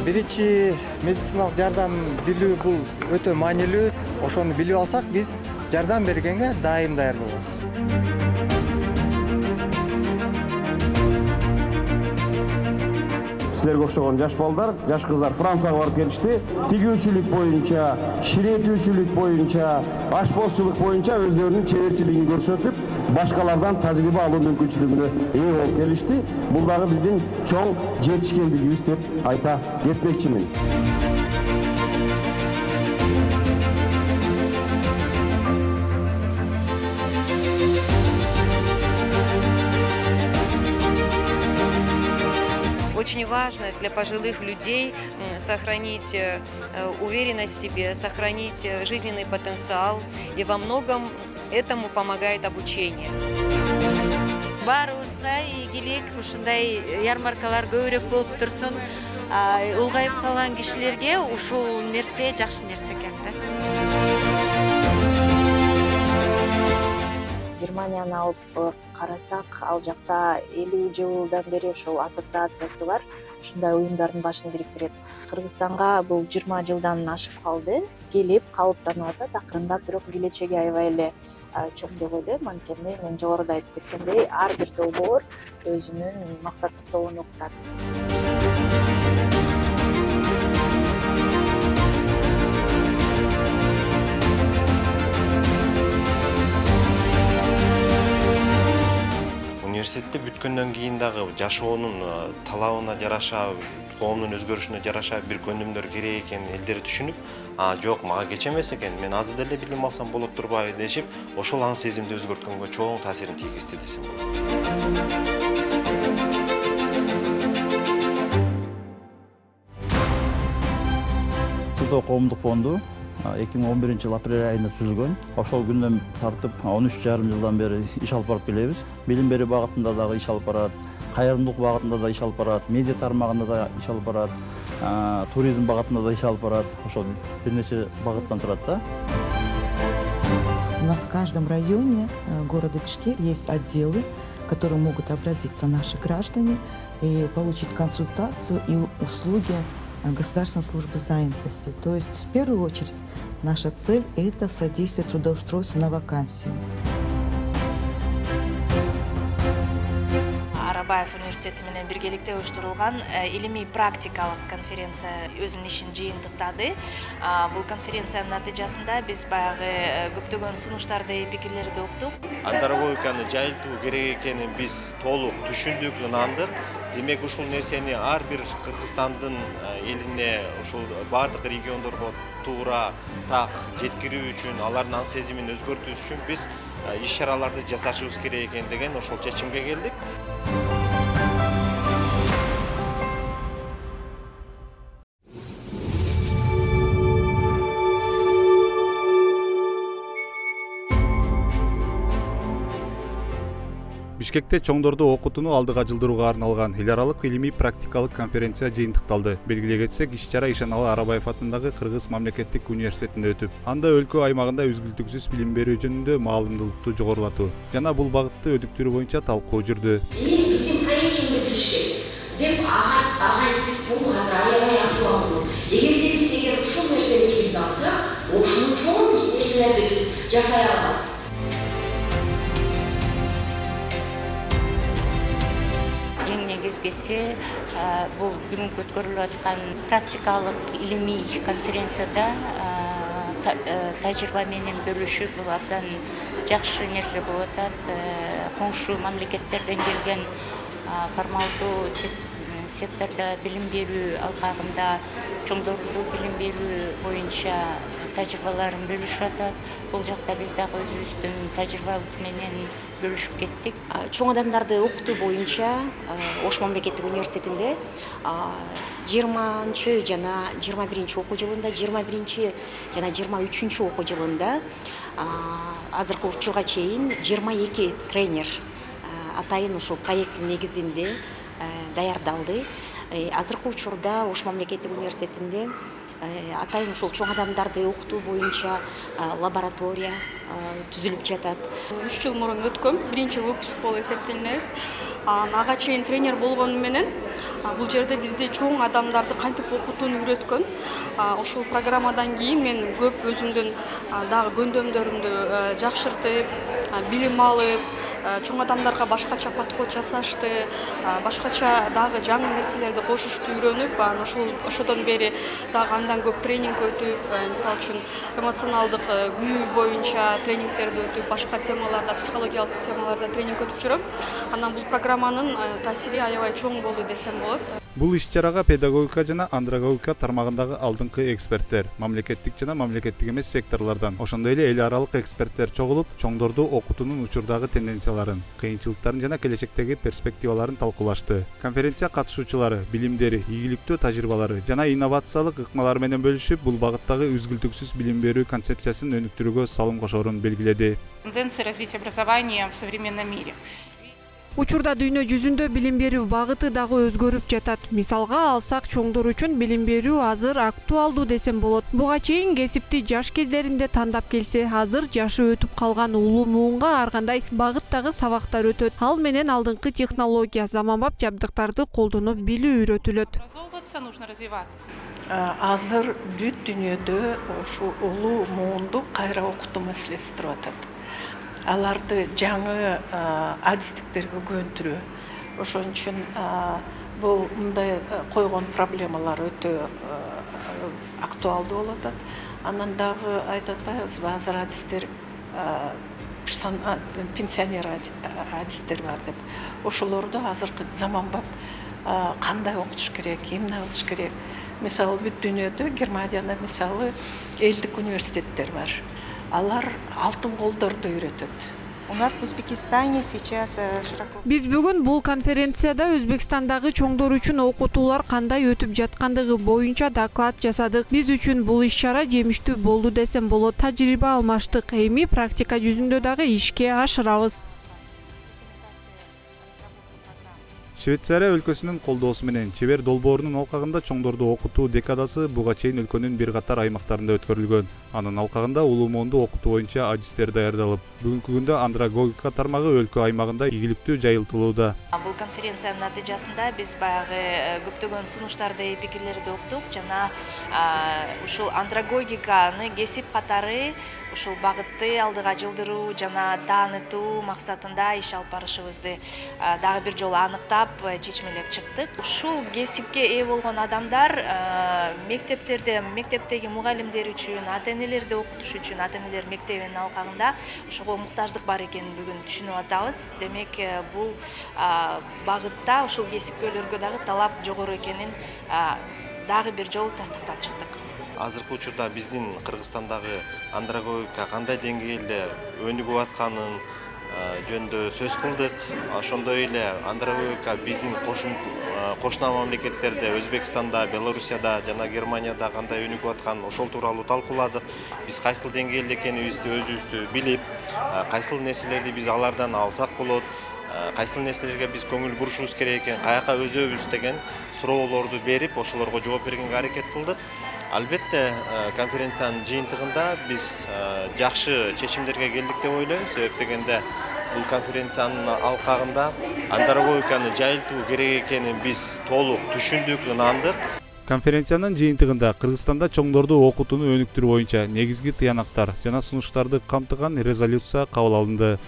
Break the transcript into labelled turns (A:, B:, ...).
A: Биринчи медициналык жардам билүү бул өтө маанилүү. Ошону билип алсак, биз жардам бергенге дайым даяр болобуз.
B: Силерге окшогон жаш балдар, жаш кыздар Францияга барып келишти. Тигүүчүлүк боюнча, ширетүүчүлүк боюнча, ашпозчулук боюнча өздөрүнүн чеберчилигин көрсөтүп, башкалардан тажрыйба алуу мүмкүнчүлүгүнө ээ болуп келишти. Бул дагы биздин чоң жетишкендигибиз деп айта кетмекчимин.
C: Очень важно для пожилых людей сохранить уверенность в себе, сохранить жизненный потенциал, и во многом этому помогает обучение.
D: Баарыбызга ийгилик ушундай ярмаркалар көбүрөөк болуп турсун. Улгайып калган кишилерге ушул нерсе жакшы нерсе экен да.
E: Германияны алып карасак, ал жакта 50 жылдан бери ошол ассоциациясы бар. Ушундай уюмдардын башын бириктирет. Кыргызстанга бул 20 жылдан ашып калды. Келип калыптанып атат. Акырындап бирок келечеги аябай эле чоң деп ойлойм. Анткени мен жогоруда айтып кеткендей, ар бир долбоор өзүнүн максаттыктоогун уктат.
F: Университетте бүткөндөн кийин дагы жашоонун талабына жараша, коомдун өзгөрүшүнө жараша бир көндүмдөр керек экенин элдер түшүнүп, жок, мага кеч эмес экен, мен азыр деле билим алсам болот турбайбы дешип, ошол аң сезимди өзгөрткөнгө чоң таасирин тийгизди десем болот.
G: СУТО коомдук фонду 2011 апрель айында түзүлгөн. Ошол күндөн тартып 13,5 жылдан бери иш алып барып келебиз. Билим берүү багытында дагы иш алып барат, кайрымдуулук багытында да иш алып барат, медиа тармагында да иш алып барат, туризм багытында да иш алып барат. Ошол бир нече багыттан турат да.
H: У нас в каждом районе города Бишкек есть отделы, к которым могут обратиться наши граждане и получить консультацию и услуги Государственной службы занятости. То есть, в первую очередь, наша цель – это содействие трудоустройству на вакансии.
D: Арабаев университети менен биргеликте уюштурулган илимий практикалык конференция өзүнүн ишин жыйынтыктады. Бул конференциянын натыйжасында биз баягы көптөгөн сунуштарды, пикирлерди уктук.
F: Андроговиканы жайылтуу керек экенин биз толук түшүндүк, ынандык. Демек ушул нерсени ар бир Кыргызстандын элине, ушул бардык региондорго туура так жеткирүү үчүн, алардын аң сезимин өзгөртүү үчүн биз иш чараларды жасашыбыз керек экен деген ошол чечимге келдик.
I: Бишкекте чоңдорду окутууну алдыга жылдырууга арналган эл аралык илимий практикалык конференция жыйынтыкталды. Белгилей кетсек, иш-чара Ишеналы Арабаев атындагы Кыргыз мамлекеттик университетинде өтүп, анда өлкө аймагында үзгүлтүксүз билим берүү жөнүндө маалымдуулукту жогорулатуу жана бул багытты өдүктүрүү боюнча талкуу жүрдү.
J: Биздин проектчиңди Бишкек деп агай сиз бул азыр аябай актуалдуу. Эгер ушул нерсени киргизе алсак, ошол чоң нерселерди биз жасай алабыз.
K: Негизгиси бул бүгүнкү өткөрүлүп аткан практикалык илимий конференцияда тажрыйба менен бөлүшүп, бул абдан жакшы нерсе болуп атат. Коңшу мамлекеттерден келген формалдуу секторда билим берүү алкагында чоңдордуу билим берүү боюнча тажрыйбаларын бөлүшүп атат. Бул жакта биз дагы өзүбүздүн тажрыйбабыз менен бөлүшүп кеттик.
L: Чоң адамдарды окутуу боюнча Ош мамлекеттик университетинде 20 жана 21 окуу жылында, 21 жана 23 окуу жылында азыркы учурга чейин 22 тренер атайын ушул проекттин негизинде даярдалды. Азыркы учурда Ош мамлекеттик университетинде атайын ушул чоң адамдарды окутуу боюнча лаборатория, түзүлүп жатат.
M: 3 жыл мурун өткөм, биринчи выпуск болуп эсептелебиз. Ага чейин тренер болгону менен бул жерде бизди чоң адамдарды кантип окутууну үйрөткөн. Ошол программадан кийин мен көп өзүмдүн дагы көндөмдөрүмдү жакшыртып, билим алып, чоң адамдарга башкача подход жасашты, башкача дагы жаңы нерселерди кошушту үйрөнүп, ошодон бери дагы андан көп тренинг өтүп, мисалы үчүн эмоционалдык күйүү боюнча тренингтерди өтүп, башка темаларда, психологиялык темаларда тренинг өтүп жүрөм. Анан бул программанын таасири аябай чоң болду десем болот.
I: Бул иш-чарага педагогика жана андрогогика тармагындагы алдыңкы эксперттер, мамлекеттик жана мамлекеттик эмес секторлордон, ошондой эле эл аралык эксперттер чогулуп, чоңдорду окутуунун учурдагы тенденцияларын, кыйынчылыктарын жана келечектеги перспективаларын талкуулашты. Конференция катышуучулары билимдери, ийгиликтүү тажрыйбалары жана инновациялык ыкмалары менен бөлүшүп, бул багыттагы үзгүлтүксүз билим берүү концепциясын өнүктүрүүгө салым кошорун белгиледи.
N: Тенденция развития образования в современном мире.
O: Учурда дүйнө жүзүндө билим берүү багыты дагы өзгөрүп жатат. Мисалга алсак, чоңдор үчүн билим берүү азыр актуалдуу десем болот. Буга чейин кесипти жаш кездеринде тандап келсе, азыр жашы өтүп калган улуу муунга ар кандай багыттагы сабактар өтөт. Ал менен алдыңкы технология, заманбап жабдыктарды колдонуп билүү үйрөтүлөт.
P: Азыр бүт дүйнөдө ушу улуу муунду кайра окутуу маселеси туруп атат. Аларды жаңы адистиктерге көндүрүү. Ошон үчүн бул мындай койгон проблемалар өтө актуалдуу болуп атат. Анан дагы айтып атпайбызбы, азыр адистер пенсионер адистер бар деп. Ошолорду азыркы заманбап кандай окутуш керек, эмне кылыш керек. Мисалы бүт дүйнөдө Германияда мисалы элдик университеттер бар. Алар алтын колдорду үйрөтөт.
Q: У нас в Узбекистане сейчас широко.
O: Биз бүгүн бул конференцияда Өзбекстандагы чоңдор үчүн окутуулар кандай өтүп жаткандыгы боюнча доклад жасадык. Биз үчүн бул иш-чара жемиштүү болду десем болот. Тажрыйба алмаштык, эми практика жүзүндө дагы ишке ашырабыз.
I: Швейцария өлкөсүнүн колдоосу менен Чебер долбоорунун алкагында чоңдорду окутуу декадасы буга чейин өлкөнүн бир катар аймактарында өткөрүлгөн. Анын алкагында улуу моонду окутуу боюнча адистер даярдалып, бүгүнкү күндө андрогогика тармагы өлкө аймагында ийгиликтүү жайылтылууда.
D: Бул конференциянын натыйжасында биз баягы көптөгөн сунуштарды, пикирлерди уктук жана ушул андрогогиканы кесип катары ушул багытты алдыга жылдыруу жана таанытуу максатында иш алып барышыбызды дагы бир жолу аныктап, чечмелеп чыктык. Ушул кесипке ээ болгон адамдар мектептеги мугалимдер үчүн, ата-энелерди окутуш үчүн, ата-энелер мектебинин алкагында ошого муктаждык бар экенин бүгүн түшүнүп атабыз. Демек, бул багытта ушул кесипкөйлөргө дагы талап жогору экенин дагы бир жолу тастыктап чыктык.
F: Азыркы учурда биздин Кыргызстандагы андрогогика кандай деңгээлде өнүгүп атканын жөнүндө сөз кылдык. Ошондой эле андрогогика биздин кошуна мамлекеттерде, Өзбекстанда, Белоруссияда жана Германияда кандай өнүгүп атканын ошол тууралуу талкууладык. Биз кайсыл деңгээлде экенибизди өзүбүздү билип, кайсыл нерселерди биз алардан алсак болот, кайсыл нерселерге биз көңүл бурушубуз керек экен, каяка өзөбүз деген суроолорду берип, ошолорго жооп бергенге аракет кылдык. Албетте, конференциянын жыйынтыгында биз жакшы чечимдерге келдик деп ойлойм. Себеп дегенде, бул конференциянын алкагында андрогогиканы жайылтуу керек экенин биз толук түшүндүк, ынандык.
I: Конференциянын жыйынтыгында Кыргызстанда чоңдорду окутууну өнүктүрүү боюнча негизги тыянактар жана сунуштарды камтыган резолюция кабыл алынды.